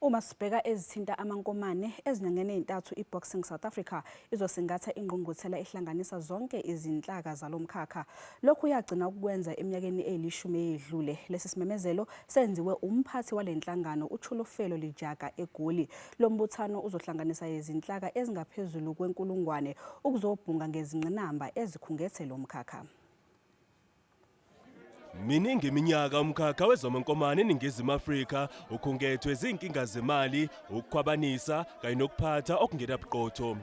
Uma sibheka ezithinta amankomane ezinyangeni ezintathu iBoxing South Africa izosingatha ingqungquthela ehlanganisa zonke izinhlaka zalomkhakha. Lokhu yagcina ukukwenza eminyakeni eyishumi eyedlule. Lesimemezo senziwe uMphathi waleNhlangano uTsholofelo Lejaka eGoli. Lombuthano uzohlanganisa izinhlaka ezingaphezulu kwenkulungwane ukuzobhunga ngezingqinamba ezikhungethe lomkhakha. Miningi iminyaka umkhakha wezamankomane eNingizimu Afrika ukhungethwe izinkinga zemali, ukukhwabanisa kanye nokuphatha okungenabuqotho.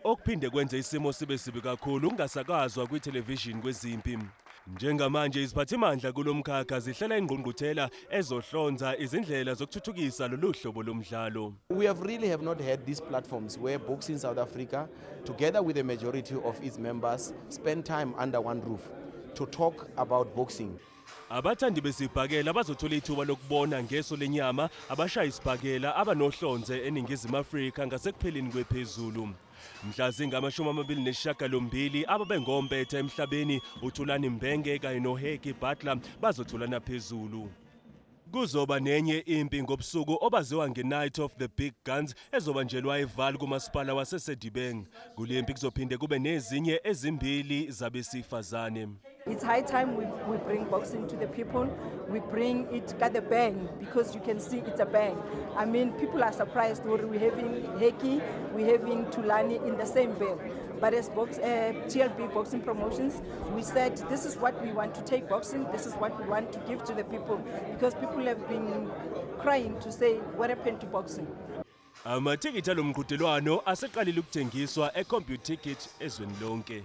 Okuphinde kwenze isimo sibe sibi kakhulu ungasakazwa kwithelevishini kwezimpi. Njengamanje iziphathimandla kulomkhakha zihlela ingqungquthela ezohlonza izindlela zokuthuthukisa lolu hlobo lomdlalo. We have not had these platforms where Boxing South Africa, together with the majority of its members, spend time under one roof to talk about boxing. Abathandi besibhakela bazothola ithuba lokubona ngeso lenyama abashaya isibhakela abanohlonze eNingizimu Afrika ngasekupheleni kwephezulu. Mhla zingama-28 ababengompetha emhlabeni uThulani Mbenge kanye noHeki Butler bazotholana phezulu. Kuzoba nenye impi ngobusuku obaziwa nge-Night of the Big Guns ezobanjelwa eVaal kumasipala waseSedibeng. Kule mpi kuzophinde kube nezinye ezimbili zabesifazane. It's high time we bring boxing to the people. We bring it at the bang because you can see it's a bang. I mean, people are surprised we're having Heki, we're having Thulani in the same bill. But as TLB Boxing Promotions, we said this is what we want to take boxing, this is what we want to give to the people, because people have been crying to say, what happened to boxing? Amatikiti alomqhudelwano aseqalile ukuthengiswa eComputer Ticket ezweni lonke.